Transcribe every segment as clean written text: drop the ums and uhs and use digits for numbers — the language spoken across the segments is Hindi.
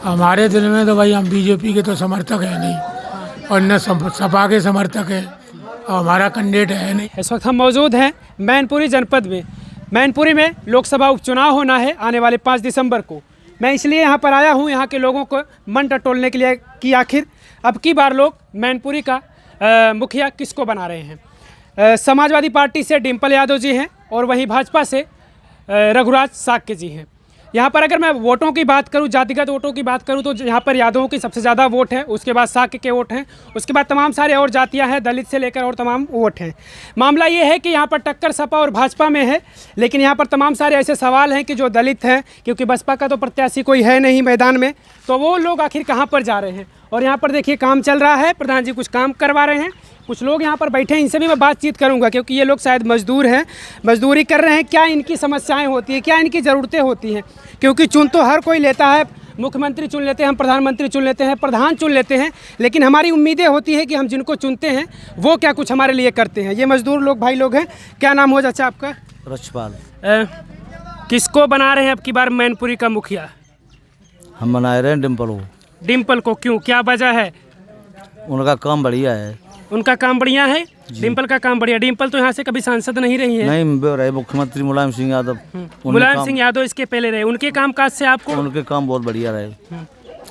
हमारे दिल में तो भाई हम बीजेपी के तो समर्थक है नहीं और न सपा के समर्थक है और हमारा कैंडिडेट है नहीं। इस वक्त हम मौजूद हैं मैनपुरी जनपद में। मैनपुरी में लोकसभा उपचुनाव होना है आने वाले 5 दिसंबर को। मैं इसलिए यहाँ पर आया हूँ यहाँ के लोगों को मन टटोलने के लिए कि आखिर अब की बार लोग मैनपुरी का मुखिया किसको बना रहे हैं। समाजवादी पार्टी से डिम्पल यादव जी हैं और वहीं भाजपा से रघुराज साक्य जी हैं। यहाँ पर अगर मैं वोटों की बात करूँ, जातिगत वोटों की बात करूँ, तो यहाँ पर यादवों की सबसे ज़्यादा वोट है, उसके बाद साक्य के वोट हैं, उसके बाद तमाम सारे और जातियाँ हैं, दलित से लेकर और तमाम वोट हैं। मामला ये है कि यहाँ पर टक्कर सपा और भाजपा में है, लेकिन यहाँ पर तमाम सारे ऐसे सवाल हैं कि जो दलित हैं, क्योंकि बसपा का तो प्रत्याशी कोई है नहीं मैदान में, तो वो लोग आखिर कहाँ पर जा रहे हैं। और यहाँ पर देखिए काम चल रहा है, प्रधान जी कुछ काम करवा रहे हैं, कुछ लोग यहाँ पर बैठे हैं, इनसे भी मैं बातचीत करूँगा क्योंकि ये लोग शायद मजदूर हैं, मजदूरी कर रहे हैं। क्या इनकी समस्याएं होती हैं, क्या इनकी ज़रूरतें होती हैं, क्योंकि चुन तो हर कोई लेता है, मुख्यमंत्री चुन लेते हैं, हम प्रधानमंत्री चुन लेते हैं, प्रधान चुन लेते हैं, लेकिन हमारी उम्मीदें होती है कि हम जिनको चुनते हैं वो क्या कुछ हमारे लिए करते हैं। ये मजदूर लोग भाई लोग हैं। क्या नाम हो चाचा आपका? रक्षपाल। किसको बना रहे हैं अब की बार मैनपुरी का मुखिया? हम बना रहे हैं डिम्पल को। डिम्पल को क्यों, क्या वजह है? उनका काम बढ़िया है। उनका काम बढ़िया है, डिम्पल का काम बढ़िया। डिम्पल तो यहाँ से कभी सांसद नहीं रही है। नहीं रहे, मुख्यमंत्री मुलायम सिंह यादव। मुलायम सिंह यादव इसके पहले रहे। उनके कामकाज से आपको? उनके काम बहुत बढ़िया रहे।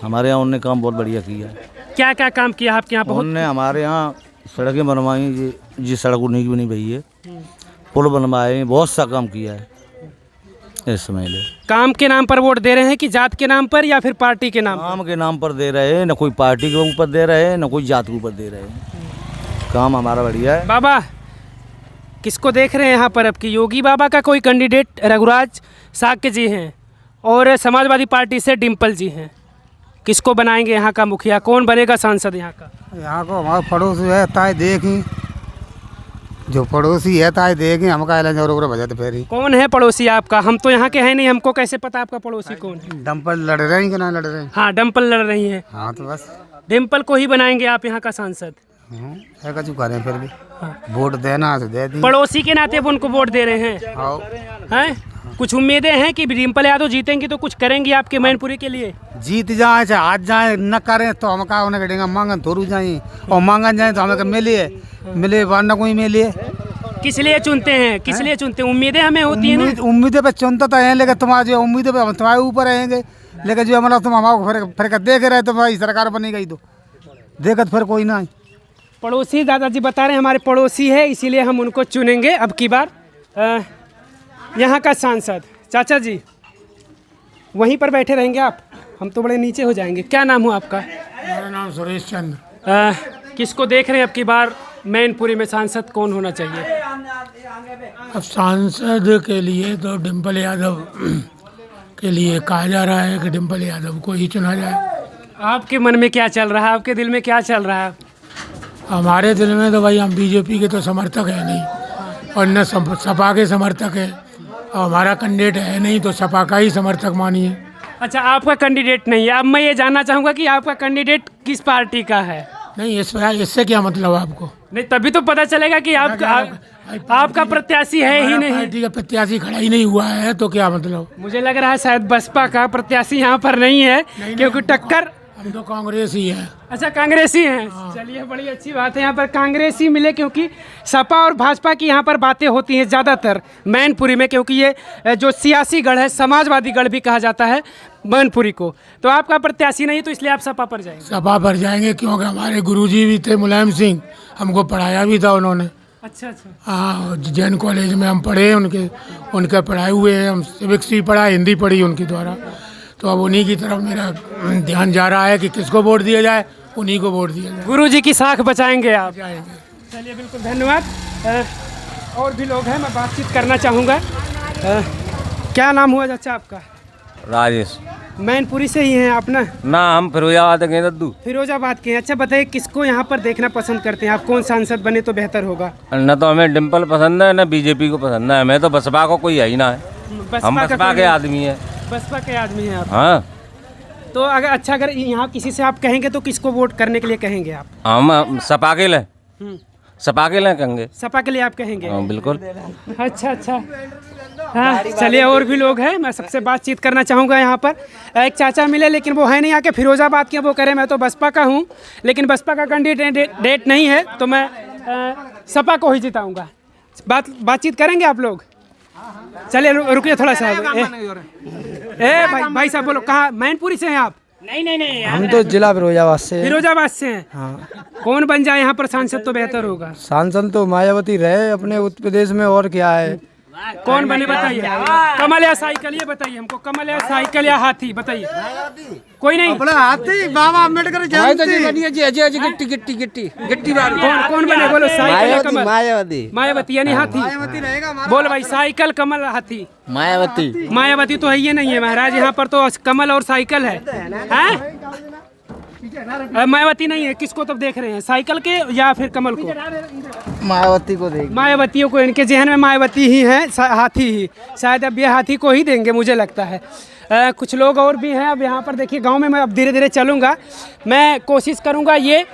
हमारे यहाँ उन्होंने काम बहुत बढ़िया किया। क्या क्या काम किया आपके यहाँ? उन्होंने हमारे यहाँ सड़कें बनवाई, जी सड़क उन्हीं की बनी भई है, पुल बनवाए, बहुत सा काम किया है। इस समय काम के नाम पर वोट दे रहे हैं कि जात के नाम पर या फिर पार्टी के नाम? काम के नाम पर दे रहे हैं, न कोई पार्टी के ऊपर दे रहे हैं, न कोई जात के ऊपर दे रहे हैं। काम हमारा बढ़िया है। बाबा किसको देख रहे हैं यहाँ पर अब की? योगी बाबा का कोई कैंडिडेट रघुराज साक्य जी हैं और समाजवादी पार्टी से डिम्पल जी हैं। किसको बनाएंगे यहाँ का मुखिया? कौन बनेगा सांसद यहाँ का? यहाँ को हमारा पड़ोसी है ताए देखें, जो पड़ोसी है ताए देखें, हम का जरूर बजट फेरी। कौन है पड़ोसी आपका? हम तो यहाँ के हैं नहीं, हमको कैसे पता आपका पड़ोसी कौन है? डिम्पल लड़ रहे हैं कि ना लड़ रहे हैं? हाँ डिम्पल लड़ रही है। हाँ तो बस डिम्पल को ही बनाएंगे आप यहाँ का सांसद? है कचू करें फिर भी वोट देना तो दे दी। पड़ोसी के नाते अब उनको वोट दे रहे हैं। हैं कुछ उम्मीदें हैं कि डिम्पल यादव जीतेंगी तो कुछ करेंगी आपके मैनपुरी के लिए? जीत जाए चाहे आज जाए, न करें तो हम का उन्हें कहेंगे मांगन थोड़ू जाए, और मांगन जाए तो हमें मिले वरना कोई मिले। किस लिए चुनते हैं, किस लिए चुनते हैं? उम्मीदें हमें होती है ना। उम्मीदें पे चुनता तो है, लेकिन तुम्हारी जो उम्मीदें पे हम तुम्हारे ऊपर रहेंगे, लेकिन जो हमारा तुम हमारे फिर देख रहे तो भाई सरकार बनी गई तो देखत फिर कोई ना। पड़ोसी दादाजी बता रहे हैं हमारे पड़ोसी है, इसीलिए हम उनको चुनेंगे अब की बार यहाँ का सांसद। चाचा जी वहीं पर बैठे रहेंगे आप? हम तो बड़े नीचे हो जाएंगे। क्या नाम हो आपका? मेरा नाम सुरेश चंद्र। किसको देख रहे हैं अब की बार मैनपुरी में सांसद कौन होना चाहिए? अब सांसद के लिए तो डिम्पल यादव के लिए कहा जा रहा है कि डिम्पल यादव को ही चुना जाए। आपके मन में क्या चल रहा है, आपके दिल में क्या चल रहा है? हमारे दिल में तो भाई हम बीजेपी के तो समर्थक है नहीं और न सपा के समर्थक है और हमारा कैंडिडेट है नहीं, तो सपा का ही समर्थक मानिए। अच्छा आपका कैंडिडेट नहीं है। अब मैं ये जानना चाहूँगा कि आपका कैंडिडेट किस पार्टी का है? नहीं इससे क्या मतलब आपको? नहीं तभी तो पता चलेगा कि आपका प्रत्याशी है ही नहीं। पार्टी का प्रत्याशी खड़ा ही नहीं हुआ है तो क्या मतलब? मुझे लग रहा है शायद बसपा का प्रत्याशी यहाँ पर नहीं है, क्योंकि टक्कर हम तो कांग्रेस ही है। अच्छा कांग्रेसी हैं। चलिए बड़ी अच्छी बात है यहाँ पर कांग्रेसी मिले, क्योंकि सपा और भाजपा की यहाँ पर बातें होती हैं ज़्यादातर मैनपुरी में, क्योंकि ये जो सियासी गढ़ है, समाजवादी गढ़ भी कहा जाता है मैनपुरी को। तो आपका प्रत्याशी नहीं तो इसलिए आप सपा पर जाएंगे? सपा पर जाएंगे क्योंकि हमारे गुरुजी भी थे मुलायम सिंह, हमको पढ़ाया भी था उन्होंने। अच्छा अच्छा। हाँ जैन कॉलेज में हम पढ़े, उनके पढ़ाए हुए हैं। हम सिविक्स भी पढ़ा, हिंदी पढ़ी उनके द्वारा। तो अब उन्हीं की तरफ मेरा ध्यान जा रहा है कि किसको वोट दिया जाए, उन्हीं को वोट दिया जाए। गुरुजी की साख बचाएंगे आप? जाएंगे। चलिए बिल्कुल धन्यवाद। और भी लोग हैं, मैं बातचीत करना चाहूँगा। क्या नाम हुआ चाचा आपका? राजेश। मैनपुरी से ही हैं आप ना? हम फिरोजाबाद के दद्दू। फिरोजाबाद के हैं। अच्छा बताइए किसको यहाँ पर देखना पसंद करते हैं आप? कौन सांसद बने तो बेहतर होगा? न तो हमें डिम्पल पसंद है, न बीजेपी को पसंद है। हमें तो बसपा को कोई है ही ना है। हम बसपा के आदमी है। बसपा के आदमी हैं आप? हाँ। तो अगर यहाँ किसी से आप कहेंगे तो किसको वोट करने के लिए कहेंगे आप? हम सपा के लिए सपा के लिए कहेंगे। सपा के लिए आप कहेंगे? हाँ, बिल्कुल। अच्छा अच्छा। हाँ चलिए, और भी लोग हैं, मैं सबसे बातचीत करना चाहूँगा यहाँ पर। एक चाचा मिले लेकिन वो है नहीं आके, फिरोजाबाद के। वो कह रहे मैं तो बसपा का हूँ, लेकिन बसपा का कैंडिडेट नहीं है, तो मैं सपा को ही जिताऊँगा। बातचीत करेंगे आप लोग? चलिए रुकिए थोड़ा सा। भाई साहब बोलो, कहाँ मैनपुरी से हैं आप? नहीं हम तो जिला फिरोजाबाद से हैं। फिरोजाबाद से हैं। हाँ। कौन बन जाए यहाँ पर सांसद तो बेहतर होगा? सांसद तो मायावती रहे अपने उत्तर प्रदेश में, और क्या है? कौन बने बताइए? कमल या साइकिल, ये बताइए हमको। कमल या साइकिल या हाथी, बताइए। कोई नहीं, अपना हाथी बाबा अम्बेडकर कौन बने बोलो? साइकिल या कमल? मायावती। मायावती यानी हाथी। बोल भाई, साइकिल, कमल, हाथी? मायावती। मायावती तो है ये नहीं है महाराज, यहाँ पर तो कमल और साइकिल है। मायावती नहीं है, किसको तब देख रहे हैं? साइकिल के या फिर कमल को? मायावती को देख। मायावतियों को, इनके जहन में मायावती ही है, हाथी ही। शायद अब ये हाथी को ही देंगे, मुझे लगता है। कुछ लोग और भी हैं। अब यहाँ पर देखिए, गांव में मैं अब धीरे धीरे चलूँगा। मैं कोशिश करूँगा ये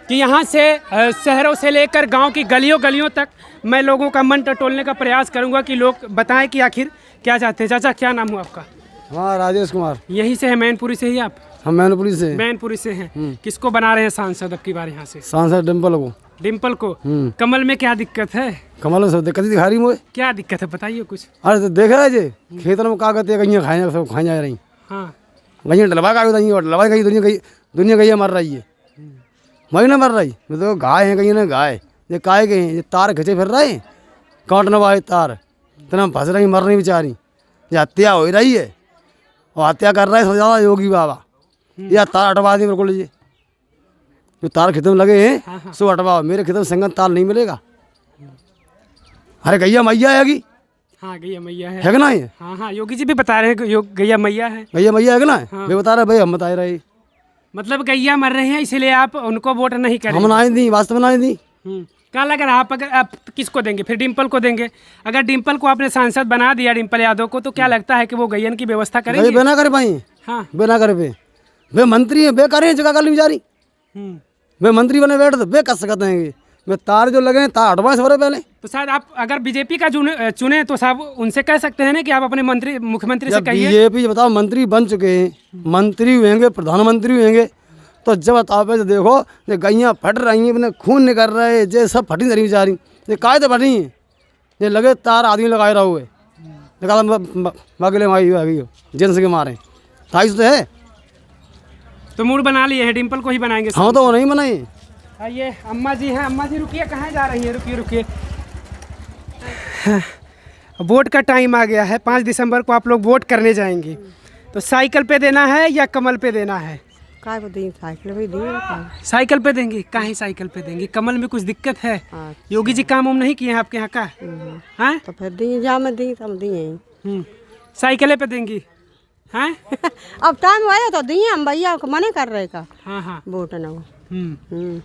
कि यहाँ से शहरों से लेकर गांव की गलियों तक मैं लोगों का मन टटोलने का प्रयास करूँगा कि लोग बताएं कि आखिर क्या चाहते हैं। चाचा, क्या नाम हुआ आपका? हाँ, राजेश कुमार। यहीं से है, मैनपुरी से ही आप? हम मैनपुरी से। मैनपुरी से हैं। किसको बना रहे हैं सांसद अब की बार यहाँ से? सांसद डिम्पल को। डिम्पल को। कमल में क्या दिक्कत है? कमल में सब दिक्कत दिखा रही मुझे। क्या दिक्कत है बताइए कुछ। अरे तो देख रहा है जी, खेतों में कागज गैया खाए, सब खाई जा रही। हाँ, गैया डलवा कागज डलवा गई, दुनिया गैया मर रही है। वही ना मर रही, तो गाय है, गैया ना गाय, ये काय गए हैं, ये तार खींचे फिर रहे हैं, काटने वाले तार इतना फंस रही, मर रही बेचारी। ये हत्या हो रही है, और हत्या कर रहा है सोचा योगी बाबा। या तार हटवा दी बिल्कुल, ये जो तार खेतों में लगे हैं सो हटवाओ। मेरे खेतों में संगत तार नहीं मिलेगा। अरे गैया मैया आएगी। हाँ गैया मैया है कि ना? ये हाँ, योगी जी भी बता रहे हैं कि गैया मैया है। गैया मैया है कि ना? वे बता रहे भाई, हम बता रहे। मतलब गैया मर रहे हैं, इसीलिए आप उनको वोट नहीं करेंगे? हम ना दी, वास्तव में ना दी। क्या लग रहा है आप, अगर आप किसको देंगे फिर? डिम्पल को देंगे? अगर डिम्पल को आपने सांसद बना दिया, डिम्पल यादव को, तो क्या लगता है कि वो गैयन की व्यवस्था करेंगे? वे ना कर पाए। हाँ, वे ना कर पे, वे मंत्री हैं, वे करें जगह कर बेचारी। वे मंत्री बने बैठ तो वे कर सकते हैं। वे तार जो लगे हैं, तार हटवाए सवरे पहले। तो शायद आप अगर बीजेपी का चुने तो साहब उनसे कह सकते हैं ना कि आप अपने मंत्री, मुख्यमंत्री से कहिए। बीजेपी बताओ, मंत्री बन चुके हैं, मंत्री होंगे, प्रधानमंत्री होंगे, तो जब आप ऐसे देखो, ये गैया फट रही हैं, अपने खून निकल रहे, ये सब फटी रही बेचारी। ये काय तो फटी हैं, ये लगे तार आदमी लगाए रहा हुए, निकाला जेंस के मारे ताइस तो है। तो मूड बना लिए हैं, डिम्पल को ही बनाएंगे? हाँ, तो नहीं बनाए। ये अम्मा जी हैं। अम्मा जी रुकिए, कहाँ जा रही हैं? रुकिए। वोट का टाइम आ गया है, 5 दिसंबर को आप लोग वोट करने जाएंगे, तो साइकिल पे देना है या कमल पे देना है? काय को दी? साइकिल पे दी। साइकिल पे देंगे? काहे साइकिल पे देंगे? कमल में कुछ दिक्कत है? योगी जी काम नहीं किए हैं आपके यहाँ का? हैं? तो फिर दी, जा मैं दी, हम दिए। साइकिल पे देंगी? हैं? अब टाइम आया तो दिए हम, भैया को मने कर रहे का। हाँ, वोट न।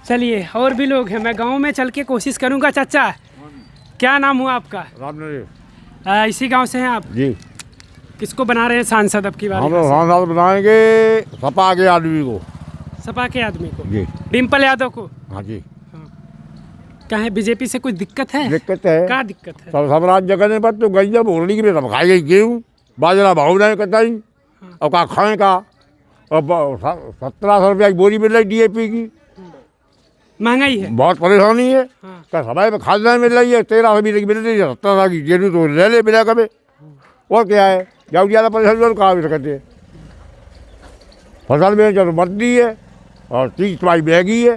चलिए, और भी लोग हैं, मैं गांव में चल के कोशिश करूंगा। चाचा, क्या नाम हुआ आपका? रामनगर। इसी गांव से हैं आप? जी। किसको बना रहे हैं सांसद अब की बार? हम लोग सांसद बनाएंगे सपा के आदमी को। सपा के आदमी को? जी। डिम्पल यादव को? हाँ जी। क्या है, बीजेपी से कुछ दिक्कत है? दिक्कत है। क्या दिक्कत है? सब राज्य करने पर तो गैया बोलने की भी सब खाई गई, गेहूँ बाजरा भाव नहीं करता ही, और का खाए का, और 1700 रुपया की बोरी मिल रही DAP की। महंगाई है, बहुत परेशानी है। क्या समय पे खाद नहीं मिल रही है, 1300 की मिल रही है, 1700 की गेहूँ तो ले ले बिना कभी। और क्या है, जब ज़्यादा परेशानी तो कहाँ भी करते हैं। फसल में जब मरती है और 30 रुपये महंगी है।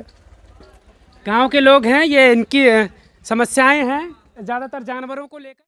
गांव के लोग हैं, ये इनकी समस्याएं हैं ज़्यादातर जानवरों को लेकर।